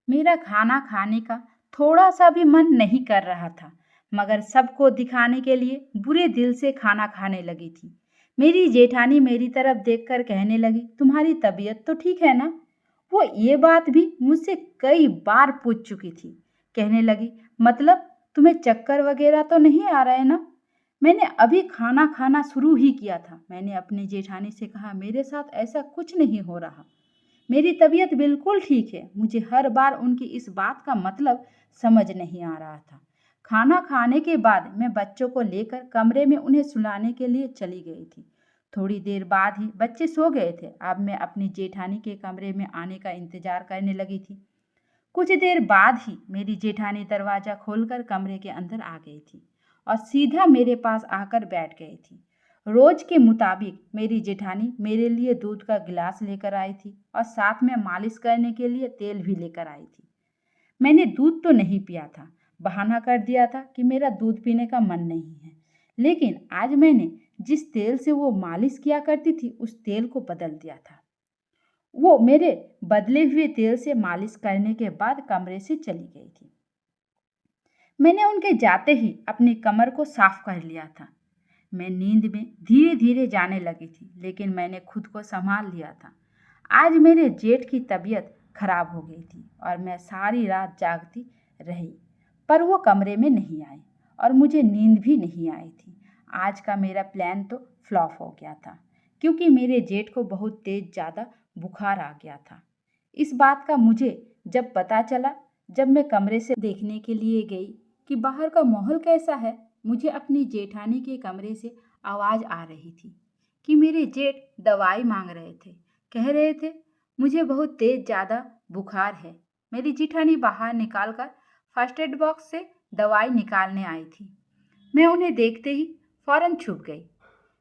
मेरा खाना खाने का थोड़ा सा भी मन नहीं कर रहा था, मगर सबको दिखाने के लिए बुरे दिल से खाना खाने लगी थी। मेरी जेठानी मेरी तरफ देखकर कहने लगी, तुम्हारी तबीयत तो ठीक है ना? वो ये बात भी मुझसे कई बार पूछ चुकी थी। कहने लगी, मतलब तुम्हें चक्कर वगैरह तो नहीं आ रहे ना? मैंने अभी खाना खाना शुरू ही किया था। मैंने अपनी जेठानी से कहा, मेरे साथ ऐसा कुछ नहीं हो रहा, मेरी तबीयत बिल्कुल ठीक है। मुझे हर बार उनकी इस बात का मतलब समझ नहीं आ रहा था। खाना खाने के बाद मैं बच्चों को लेकर कमरे में उन्हें सुलाने के लिए चली गई थी। थोड़ी देर बाद ही बच्चे सो गए थे। अब मैं अपनी जेठानी के कमरे में आने का इंतजार करने लगी थी। कुछ देर बाद ही मेरी जेठानी दरवाजा खोलकर कमरे के अंदर आ गई थी और सीधा मेरे पास आकर बैठ गई थी। रोज के मुताबिक मेरी जेठानी मेरे लिए दूध का गिलास लेकर आई थी और साथ में मालिश करने के लिए तेल भी लेकर आई थी। मैंने दूध तो नहीं पिया था, बहाना कर दिया था कि मेरा दूध पीने का मन नहीं है। लेकिन आज मैंने जिस तेल से वो मालिश किया करती थी उस तेल को बदल दिया था। वो मेरे बदले हुए तेल से मालिश करने के बाद कमरे से चली गई थी। मैंने उनके जाते ही अपनी कमर को साफ कर लिया था। मैं नींद में धीरे धीरे जाने लगी थी, लेकिन मैंने खुद को संभाल लिया था। आज मेरे जेठ की तबीयत खराब हो गई थी और मैं सारी रात जागती रही, पर वो कमरे में नहीं आई और मुझे नींद भी नहीं आई थी। आज का मेरा प्लान तो फ्लॉप हो गया था, क्योंकि मेरे जेठ को बहुत तेज ज़्यादा बुखार आ गया था। इस बात का मुझे जब पता चला, जब मैं कमरे से देखने के लिए गई कि बाहर का माहौल कैसा है, मुझे अपनी जेठानी के कमरे से आवाज़ आ रही थी कि मेरे जेठ दवाई मांग रहे थे। कह रहे थे, मुझे बहुत तेज ज़्यादा बुखार है। मेरी जेठानी बाहर निकाल कर फर्स्ट एड बॉक्स से दवाई निकालने आई थी। मैं उन्हें देखते ही फौरन छुप गई।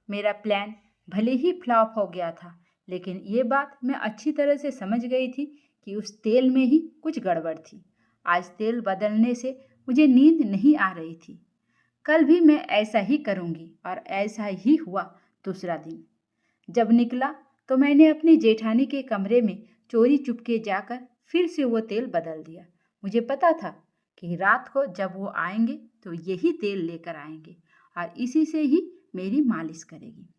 मेरा प्लान भले ही फ्लॉप हो गया था, लेकिन ये बात मैं अच्छी तरह से समझ गई थी कि उस तेल में ही कुछ गड़बड़ थी। आज तेल बदलने से मुझे नींद नहीं आ रही थी। कल भी मैं ऐसा ही करूंगी। और ऐसा ही हुआ। दूसरा दिन जब निकला तो मैंने अपनी जेठानी के कमरे में चोरी चुपके जाकर फिर से वो तेल बदल दिया। मुझे पता था कि रात को जब वो आएंगे तो यही तेल लेकर आएंगे और इसी से ही मेरी मालिश करेगी।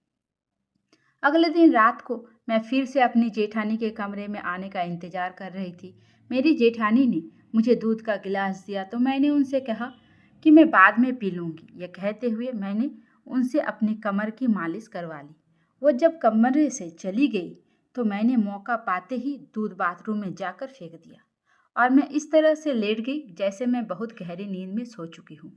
अगले दिन रात को मैं फिर से अपनी जेठानी के कमरे में आने का इंतजार कर रही थी। मेरी जेठानी ने मुझे दूध का गिलास दिया तो मैंने उनसे कहा कि मैं बाद में पी लूँगी। यह कहते हुए मैंने उनसे अपनी कमर की मालिश करवा ली। वो जब कमरे से चली गई तो मैंने मौका पाते ही दूध बाथरूम में जाकर फेंक दिया और मैं इस तरह से लेट गई जैसे मैं बहुत गहरी नींद में सो चुकी हूँ।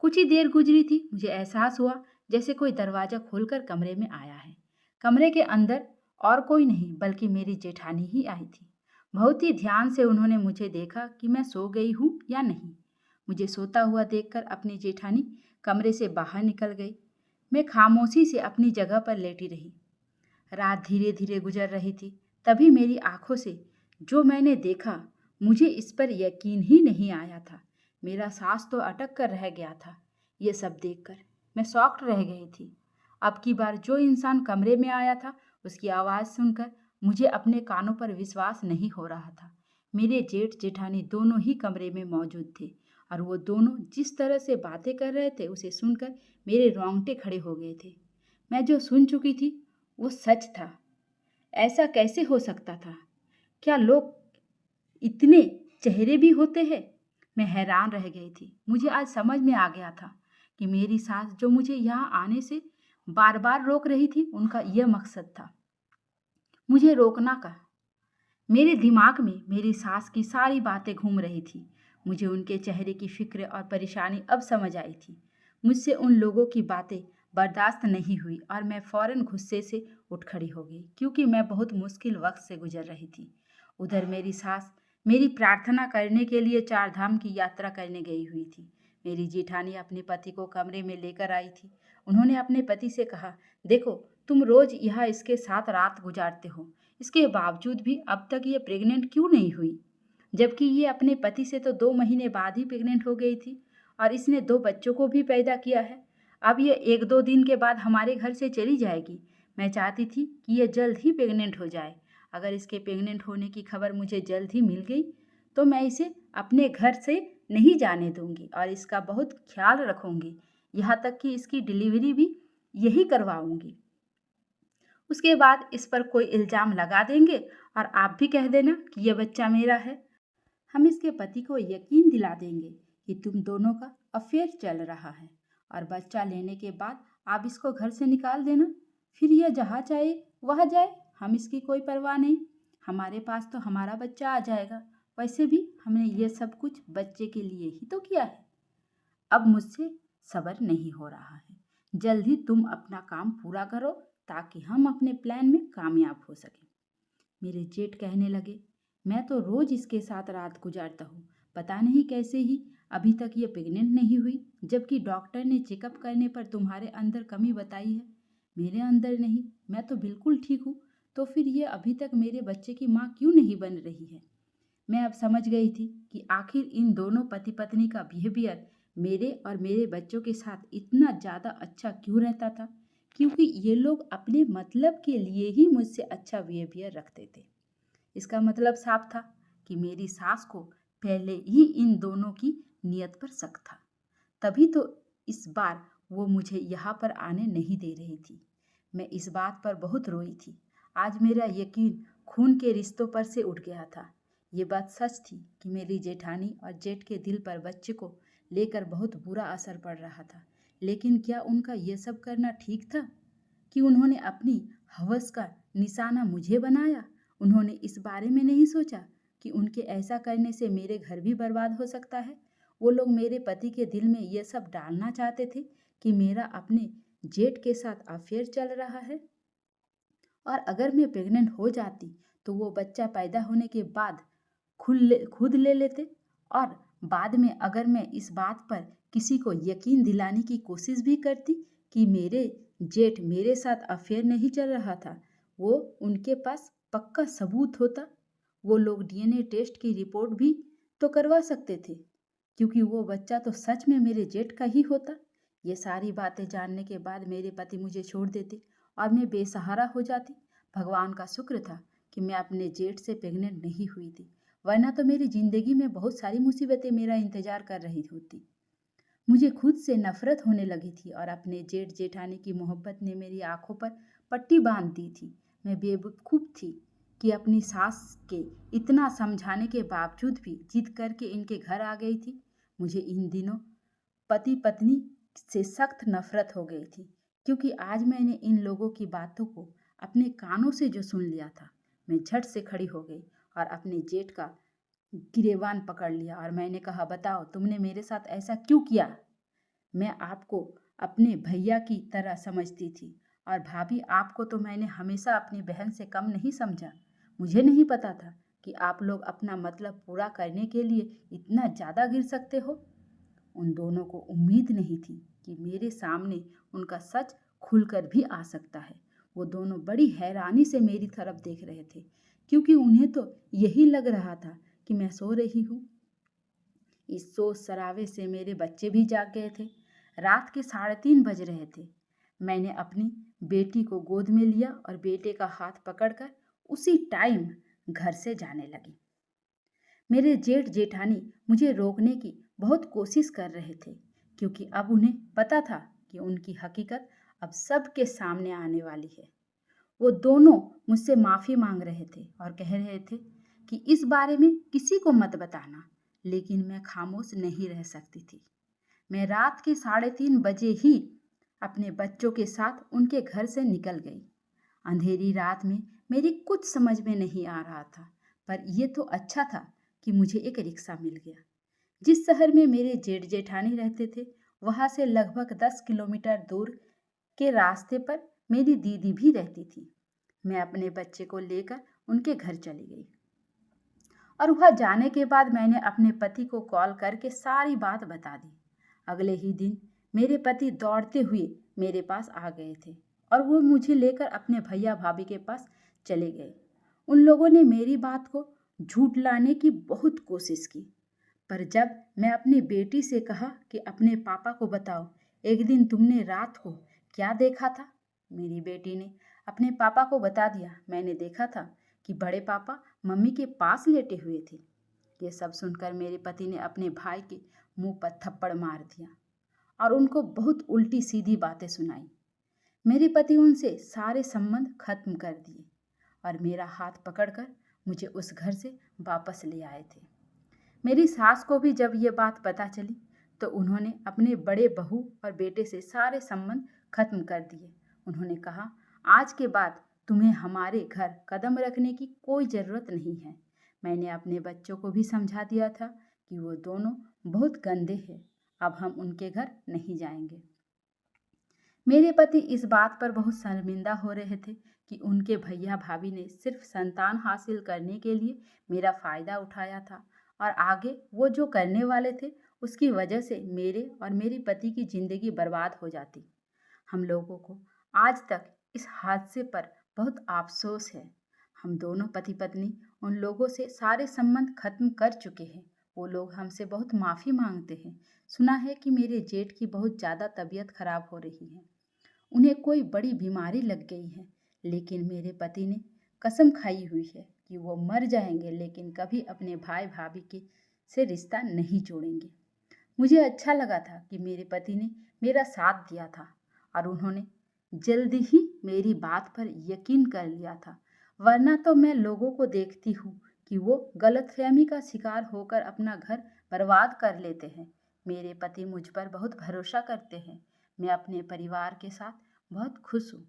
कुछ ही देर गुजरी थी, मुझे एहसास हुआ जैसे कोई दरवाज़ा खोलकर कमरे में आया है। कमरे के अंदर और कोई नहीं बल्कि मेरी जेठानी ही आई थी। बहुत ही ध्यान से उन्होंने मुझे देखा कि मैं सो गई हूँ या नहीं। मुझे सोता हुआ देखकर अपनी जेठानी कमरे से बाहर निकल गई। मैं खामोशी से अपनी जगह पर लेटी रही। रात धीरे धीरे गुजर रही थी। तभी मेरी आंखों से जो मैंने देखा, मुझे इस पर यकीन ही नहीं आया था। मेरा सांस तो अटक कर रह गया था। ये सब देखकर मैं शॉक्ड रह गई थी। अब की बार जो इंसान कमरे में आया था उसकी आवाज़ सुनकर मुझे अपने कानों पर विश्वास नहीं हो रहा था। मेरे जेठ जेठानी दोनों ही कमरे में मौजूद थे और वो दोनों जिस तरह से बातें कर रहे थे उसे सुनकर मेरे रोंगटे खड़े हो गए थे। मैं जो सुन चुकी थी वो सच था। ऐसा कैसे हो सकता था? क्या लोग इतने चेहरे भी होते हैं? मैं हैरान रह गई थी। मुझे आज समझ में आ गया था कि मेरी सास जो मुझे यहाँ आने से बार बार रोक रही थी, उनका यह मकसद था, मुझे रोकना का। मेरे दिमाग में मेरी सास की सारी बातें घूम रही थी। मुझे उनके चेहरे की फिक्र और परेशानी अब समझ आई थी। मुझसे उन लोगों की बातें बर्दाश्त नहीं हुई और मैं फौरन गुस्से से उठ खड़ी हो गई क्योंकि मैं बहुत मुश्किल वक्त से गुजर रही थी। उधर मेरी सास मेरी प्रार्थना करने के लिए 4 धाम की यात्रा करने गई हुई थी। मेरी जेठानी अपने पति को कमरे में लेकर आई थी। उन्होंने अपने पति से कहा, देखो तुम रोज यहाँ इसके साथ रात गुजारते हो, इसके बावजूद भी अब तक ये प्रेग्नेंट क्यों नहीं हुई? जबकि ये अपने पति से तो 2 महीने बाद ही प्रेग्नेंट हो गई थी और इसने 2 बच्चों को भी पैदा किया है। अब ये 1-2 दिन के बाद हमारे घर से चली जाएगी। मैं चाहती थी कि ये जल्द ही प्रेग्नेंट हो जाए। अगर इसके प्रेग्नेंट होने की खबर मुझे जल्द ही मिल गई तो मैं इसे अपने घर से नहीं जाने दूंगी और इसका बहुत ख्याल रखूंगी, यहाँ तक कि इसकी डिलीवरी भी यही करवाऊंगी। उसके बाद इस पर कोई इल्ज़ाम लगा देंगे और आप भी कह देना कि यह बच्चा मेरा है। हम इसके पति को यकीन दिला देंगे कि तुम दोनों का अफेयर चल रहा है और बच्चा लेने के बाद आप इसको घर से निकाल देना। फिर यह जहाँ चाहे वहाँ जाए, हम इसकी कोई परवाह नहीं। हमारे पास तो हमारा बच्चा आ जाएगा। वैसे भी हमने ये सब कुछ बच्चे के लिए ही तो किया है। अब मुझसे सब्र नहीं हो रहा है। जल्द ही तुम अपना काम पूरा करो ताकि हम अपने प्लान में कामयाब हो सकें। मेरे जेठ कहने लगे, मैं तो रोज इसके साथ रात गुजारता हूँ, पता नहीं कैसे ही अभी तक ये प्रेग्नेंट नहीं हुई, जबकि डॉक्टर ने चेकअप करने पर तुम्हारे अंदर कमी बताई है। मेरे अंदर नहीं, मैं तो बिल्कुल ठीक हूँ। तो फिर ये अभी तक मेरे बच्चे की माँ क्यों नहीं बन रही है? मैं अब समझ गई थी कि आखिर इन दोनों पति पत्नी का बिहेवियर मेरे और मेरे बच्चों के साथ इतना ज़्यादा अच्छा क्यों रहता था, क्योंकि ये लोग अपने मतलब के लिए ही मुझसे अच्छा बिहेवियर रखते थे। इसका मतलब साफ था कि मेरी सास को पहले ही इन दोनों की नीयत पर शक था। तभी तो इस बार वो मुझे यहाँ पर आने नहीं दे रही थी। मैं इस बात पर बहुत रोई थी। आज मेरा यकीन खून के रिश्तों पर से उठ गया था। ये बात सच थी कि मेरी जेठानी और जेठ के दिल पर बच्चे को लेकर बहुत बुरा असर पड़ रहा था। लेकिन क्या उनका ये सब करना ठीक था कि उन्होंने अपनी हवस का निशाना मुझे बनाया? उन्होंने इस बारे में नहीं सोचा कि उनके ऐसा करने से मेरे घर भी बर्बाद हो सकता है। वो लोग मेरे पति के दिल में ये सब डालना चाहते थे कि मेरा अपने जेठ के साथ अफेयर चल रहा है और अगर मैं प्रेग्नेंट हो जाती तो वो बच्चा पैदा होने के बाद खुद ले लेते। और बाद में अगर मैं इस बात पर किसी को यकीन दिलाने की कोशिश भी करती कि मेरे जेठ मेरे साथ अफेयर नहीं चल रहा था, वो उनके पास पक्का सबूत होता, वो लोग डीएनए टेस्ट की रिपोर्ट भी तो करवा सकते थे, क्योंकि वो बच्चा तो सच में मेरे जेठ का ही होता। ये सारी बातें जानने के बाद मेरे पति मुझे छोड़ देते और मैं बेसहारा हो जाती। भगवान का शुक्र था कि मैं अपने जेठ से प्रेग्नेंट नहीं हुई थी, वरना तो मेरी जिंदगी में बहुत सारी मुसीबतें मेरा इंतजार कर रही होती। मुझे खुद से नफरत होने लगी थी और अपने जेठ जेठानी की मोहब्बत ने मेरी आंखों पर पट्टी बांध दी थी। मैं बेवकूफ़ थी कि अपनी सास के इतना समझाने के बावजूद भी जिद करके इनके घर आ गई थी। मुझे इन दिनों पति पत्नी से सख्त नफरत हो गई थी, क्योंकि आज मैंने इन लोगों की बातों को अपने कानों से जो सुन लिया था। मैं झट से खड़ी हो गई और अपने जेठ का गिरेबान पकड़ लिया और मैंने कहा, बताओ तुमने मेरे साथ ऐसा क्यों किया? मैं आपको अपने भैया की तरह समझती थी और भाभी, आपको तो मैंने हमेशा अपनी बहन से कम नहीं समझा। मुझे नहीं पता था कि आप लोग अपना मतलब पूरा करने के लिए इतना ज़्यादा गिर सकते हो। उन दोनों को उम्मीद नहीं थी कि मेरे सामने उनका सच खुलकर भी आ सकता है। वो दोनों बड़ी हैरानी से मेरी तरफ देख रहे थे, क्योंकि उन्हें तो यही लग रहा था कि मैं सो रही हूँ। इस सोच सरावे से मेरे बच्चे भी जाग गए थे। रात के 3:30 बज रहे थे। मैंने अपनी बेटी को गोद में लिया और बेटे का हाथ पकड़कर उसी टाइम घर से जाने लगी। मेरे जेठ जेठानी मुझे रोकने की बहुत कोशिश कर रहे थे, क्योंकि अब उन्हें पता था कि उनकी हकीकत अब सबके सामने आने वाली है। वो दोनों मुझसे माफ़ी मांग रहे थे और कह रहे थे कि इस बारे में किसी को मत बताना, लेकिन मैं खामोश नहीं रह सकती थी। मैं रात के 3:30 बजे ही अपने बच्चों के साथ उनके घर से निकल गई। अंधेरी रात में मेरी कुछ समझ में नहीं आ रहा था, पर यह तो अच्छा था कि मुझे एक रिक्शा मिल गया। जिस शहर में मेरे जेठ जेठानी रहते थे, वहाँ से लगभग 10 किलोमीटर दूर के रास्ते पर मेरी दीदी भी रहती थी। मैं अपने बच्चे को लेकर उनके घर चली गई और वहाँ जाने के बाद मैंने अपने पति को कॉल करके सारी बात बता दी। अगले ही दिन मेरे पति दौड़ते हुए मेरे पास आ गए थे और वो मुझे लेकर अपने भैया भाभी के पास चले गए। उन लोगों ने मेरी बात को झूठ लाने की बहुत कोशिश की, पर जब मैं अपनी बेटी से कहा कि अपने पापा को बताओ, एक दिन तुमने रात को क्या देखा था, मेरी बेटी ने अपने पापा को बता दिया। मैंने देखा था कि बड़े पापा मम्मी के पास लेटे हुए थे। ये सब सुनकर मेरे पति ने अपने भाई के मुंह पर थप्पड़ मार दिया और उनको बहुत उल्टी सीधी बातें सुनाई। मेरे पति उनसे सारे संबंध खत्म कर दिए और मेरा हाथ पकड़कर मुझे उस घर से वापस ले आए थे। मेरी सास को भी जब ये बात पता चली तो उन्होंने अपने बड़े बहू और बेटे से सारे संबंध खत्म कर दिए। उन्होंने कहा, आज के बाद तुम्हें हमारे घर कदम रखने की कोई ज़रूरत नहीं है। मैंने अपने बच्चों को भी समझा दिया था कि वो दोनों बहुत गंदे हैं, अब हम उनके घर नहीं जाएंगे। मेरे पति इस बात पर बहुत शर्मिंदा हो रहे थे कि उनके भैया भाभी ने सिर्फ संतान हासिल करने के लिए मेरा फ़ायदा उठाया था और आगे वो जो करने वाले थे उसकी वजह से मेरे और मेरे पति की ज़िंदगी बर्बाद हो जाती। हम लोगों को आज तक इस हादसे पर बहुत अफसोस है। हम दोनों पति पत्नी उन लोगों से सारे संबंध खत्म कर चुके हैं। वो लोग हमसे बहुत माफ़ी मांगते हैं। सुना है कि मेरे जेठ की बहुत ज़्यादा तबीयत खराब हो रही है, उन्हें कोई बड़ी बीमारी लग गई है, लेकिन मेरे पति ने कसम खाई हुई है कि वो मर जाएंगे लेकिन कभी अपने भाई भाभी के से रिश्ता नहीं जोड़ेंगे। मुझे अच्छा लगा था कि मेरे पति ने मेरा साथ दिया था और उन्होंने जल्दी ही मेरी बात पर यकीन कर लिया था, वरना तो मैं लोगों को देखती हूँ कि वो गलतफहमी का शिकार होकर अपना घर बर्बाद कर लेते हैं। मेरे पति मुझ पर बहुत भरोसा करते हैं। मैं अपने परिवार के साथ बहुत खुश हूँ।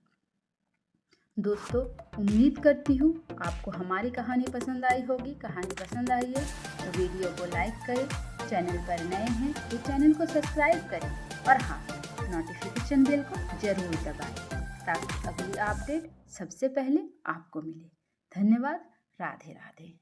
दोस्तों, उम्मीद करती हूँ आपको हमारी कहानी पसंद आई होगी। कहानी पसंद आई है तो वीडियो को लाइक करें, चैनल पर नए हैं तो चैनल को सब्सक्राइब करें और हाँ, नोटिफिकेशन बेल को जरूर दबाएं ताकि अगली अपडेट सबसे पहले आपको मिले। धन्यवाद। राधे राधे।